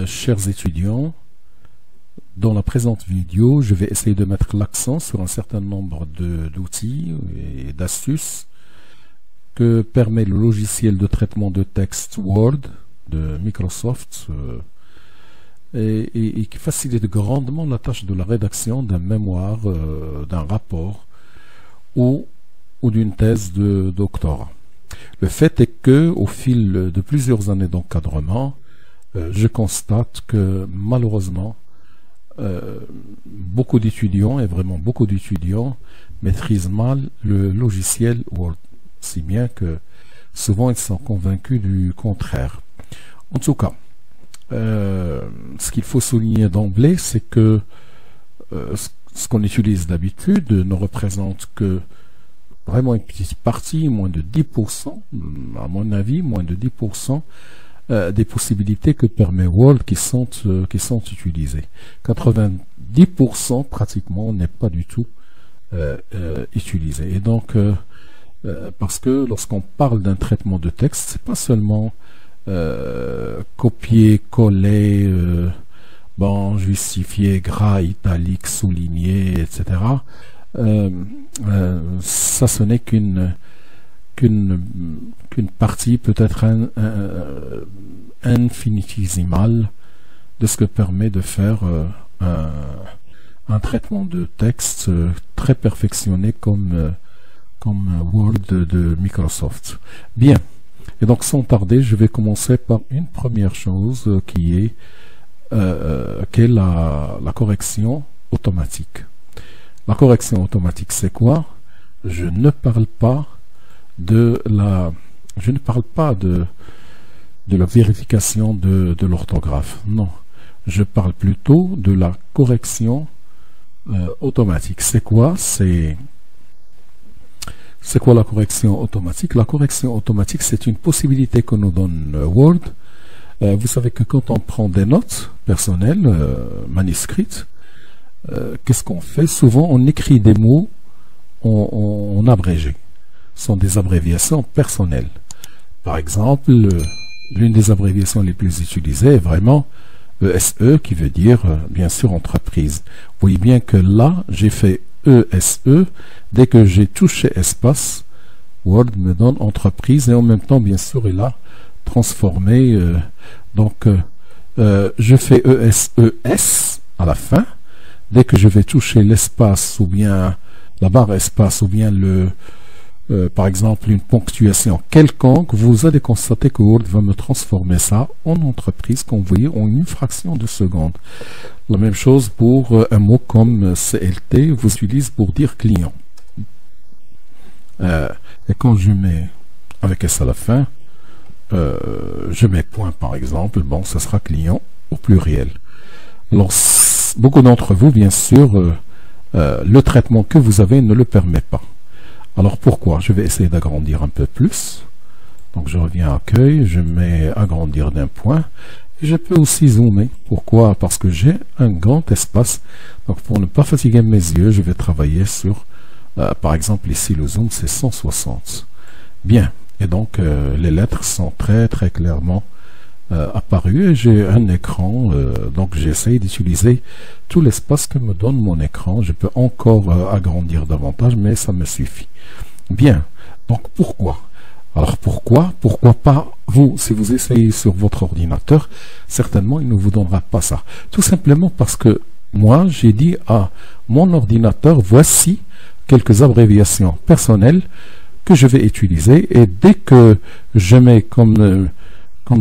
Chers étudiants, dans la présente vidéo, je vais essayer de mettre l'accent sur un certain nombre d'outils et d'astuces que permet le logiciel de traitement de texte Word de Microsoft et qui facilite grandement la tâche de la rédaction d'un mémoire, d'un rapport ou d'une thèse de doctorat. Le fait est que, au fil de plusieurs années d'encadrement, je constate que malheureusement, beaucoup d'étudiants, et vraiment beaucoup d'étudiants, maîtrisent mal le logiciel Word, si bien que souvent ils sont convaincus du contraire. En tout cas, ce qu'il faut souligner d'emblée, c'est que ce qu'on utilise d'habitude ne représente que vraiment une petite partie, moins de 10%, à mon avis, moins de 10% des possibilités que permet Word qui sont utilisées. 90% pratiquement n'est pas du tout utilisé. Et donc, parce que lorsqu'on parle d'un traitement de texte, c'est pas seulement copier, coller, justifier, gras, italique, souligner, etc. Ça, ce n'est qu'une partie peut-être infinitésimale de ce que permet de faire un traitement de texte très perfectionné comme Word de Microsoft. Bien, et donc sans tarder, je vais commencer par une première chose qui est la correction automatique. La correction automatique, c'est quoi? Je ne parle pas de la vérification de l'orthographe. Non, je parle plutôt de la correction automatique. C'est quoi la correction automatique? La correction automatique, c'est une possibilité que nous donne Word. Vous savez que quand on prend des notes personnelles, manuscrites, qu'est-ce qu'on fait? Souvent, on écrit des mots en abrégé. Ce sont des abréviations personnelles. Par exemple, l'une des abréviations les plus utilisées est vraiment ESE, qui veut dire, bien sûr, entreprise. Vous voyez bien que là, j'ai fait ESE. Dès que j'ai touché espace, Word me donne entreprise et en même temps, bien sûr, il a transformé. Je fais ESES à la fin. Dès que je vais toucher l'espace ou bien la barre espace ou bien par exemple une ponctuation quelconque, vous allez constater que Word va me transformer ça en entreprise, comme vous voyez, en une fraction de seconde. La même chose pour un mot comme CLT, vous utilisez pour dire client. Et quand je mets avec S à la fin, je mets point par exemple, bon, ce sera client au pluriel. Alors, beaucoup d'entre vous, bien sûr, le traitement que vous avez ne le permet pas. Alors pourquoi? Je vais essayer d'agrandir un peu plus. Donc je reviens à accueil, je mets agrandir d'un point. Et je peux aussi zoomer. Pourquoi? Parce que j'ai un grand espace. Donc pour ne pas fatiguer mes yeux, je vais travailler sur, par exemple ici le zoom c'est 160. Bien. Et donc les lettres sont très très clairement apparu et j'ai un écran, donc j'essaye d'utiliser tout l'espace que me donne mon écran. Je peux encore agrandir davantage, mais ça me suffit. Bien, donc pourquoi? Alors pourquoi pas vous? Si vous essayez sur votre ordinateur, certainement il ne vous donnera pas ça. Tout simplement parce que moi j'ai dit à mon ordinateur, voici quelques abréviations personnelles que je vais utiliser, et dès que je mets comme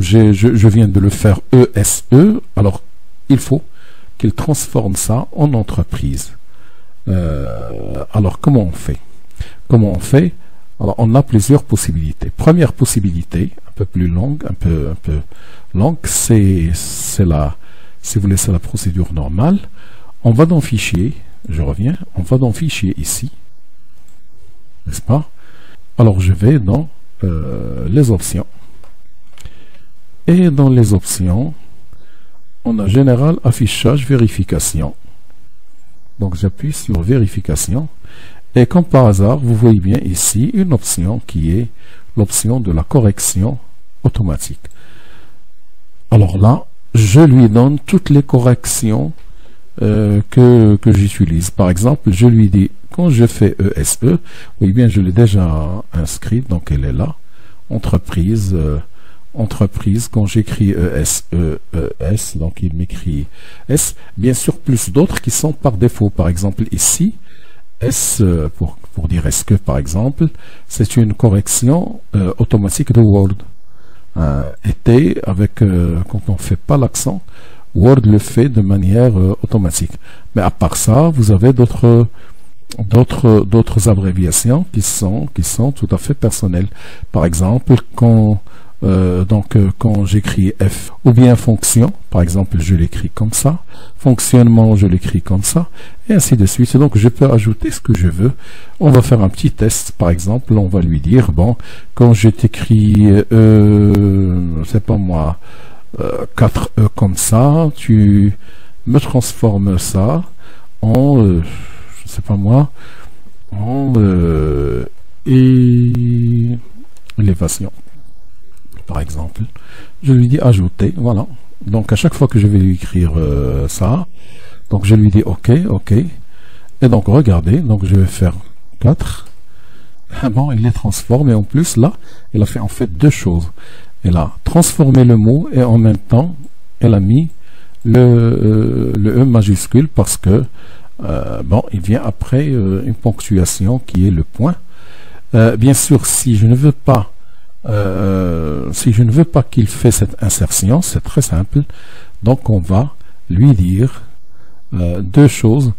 je viens de le faire ESE, alors il faut qu'il transforme ça en entreprise. Alors comment on fait? Alors on a plusieurs possibilités. Première possibilité, un peu plus longue, un peu longue, c'est la, si vous voulez, c'est la procédure normale. On va dans Fichier, je reviens, on va dans Fichier ici, n'est-ce pas? Alors je vais dans les options. Et dans les options, on a Général, Affichage, Vérification. Donc j'appuie sur Vérification. Et comme par hasard, vous voyez bien ici une option qui est l'option de la correction automatique. Alors là, je lui donne toutes les corrections que j'utilise. Par exemple, je lui dis, quand je fais ESE, oui bien je l'ai déjà inscrite, donc elle est là, entreprise, entreprise, quand j'écris ES, donc il m'écrit S, bien sûr plus d'autres qui sont par défaut. Par exemple ici, S, pour dire est-ce que par exemple, c'est une correction automatique de Word. T avec, quand on ne fait pas l'accent, Word le fait de manière automatique. Mais à part ça, vous avez d'autres abréviations qui sont tout à fait personnelles. Par exemple, quand j'écris F ou bien fonction, par exemple, je l'écris comme ça, fonctionnement, je l'écris comme ça, et ainsi de suite. Donc, je peux ajouter ce que je veux. On va faire un petit test, par exemple, on va lui dire, bon, quand je t'écris, c'est pas moi, 4E comme ça, tu me transformes ça en, je sais pas moi, en élévation. Par exemple, je lui dis ajouter, voilà. Donc à chaque fois que je vais lui écrire ça, donc je lui dis OK, OK. Et donc regardez, donc je vais faire 4. Ah bon, il les transforme et en plus là, il a fait en fait deux choses. Elle a transformé le mot et en même temps, elle a mis le E majuscule parce que bon, il vient après une ponctuation qui est le point. Bien sûr, si je ne veux pas qu'il fasse cette insertion, c'est très simple. Donc on va lui dire deux choses,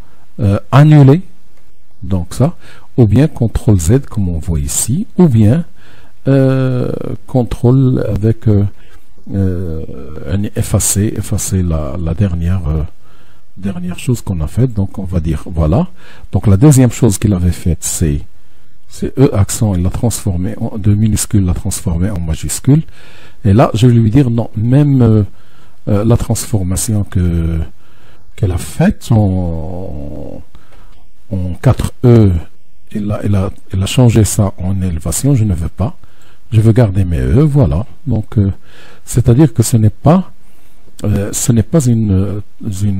annuler, donc ça, ou bien CTRL Z comme on voit ici, ou bien CTRL avec effacer la dernière chose qu'on a faite. Donc on va dire voilà. Donc la deuxième chose qu'il avait faite, c'est E accent, il l'a transformé de minuscule, l'a transformé en majuscule. Et là, je vais lui dire non, même la transformation qu'elle a faite en 4E, elle a changé ça en élévation, je ne veux pas. Je veux garder mes E, voilà. Donc, c'est-à-dire que ce n'est pas une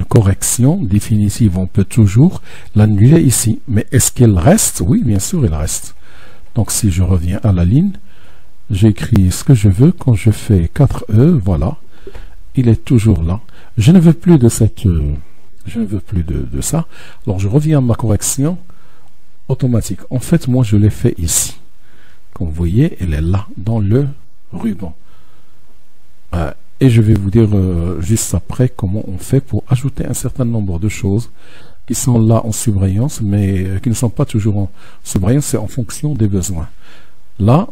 correction définitive. On peut toujours l'annuler ici. Mais est-ce qu'elle reste? Oui, bien sûr, elle reste. Donc, si je reviens à la ligne, j'écris ce que je veux. Quand je fais 4E, voilà, il est toujours là. Je ne veux plus de cette... je ne veux plus de ça. Alors, je reviens à ma correction automatique. En fait, moi, je l'ai fait ici. Comme vous voyez, elle est là, dans le ruban. Et je vais vous dire juste après comment on fait pour ajouter un certain nombre de choses qui sont là en surbrillance, mais qui ne sont pas toujours en surbrillance, c'est en fonction des besoins. Là,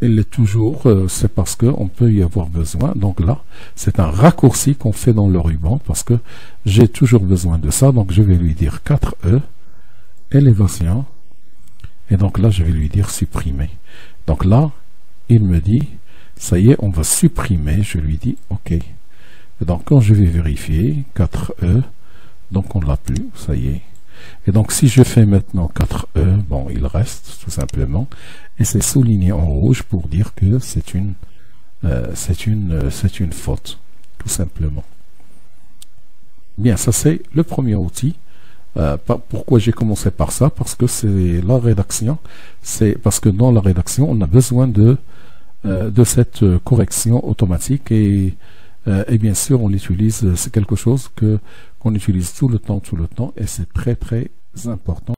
elle est toujours, c'est parce qu'on peut y avoir besoin. Donc là, c'est un raccourci qu'on fait dans le ruban, parce que j'ai toujours besoin de ça. Donc je vais lui dire 4E, élévation, et donc là, je vais lui dire supprimer. Donc là, il me dit, ça y est, on va supprimer. Je lui dis OK. Et donc quand je vais vérifier, 4E, donc on ne l'a plus, ça y est. Et donc si je fais maintenant 4E, bon, il reste tout simplement. Et c'est souligné en rouge pour dire que c'est une faute, tout simplement. Bien, ça c'est le premier outil. Pourquoi j'ai commencé par ça? Parce que c'est la rédaction. C'est parce que dans la rédaction, on a besoin de cette correction automatique et bien sûr, on l'utilise. C'est quelque chose qu'on utilise tout le temps, et c'est très très important.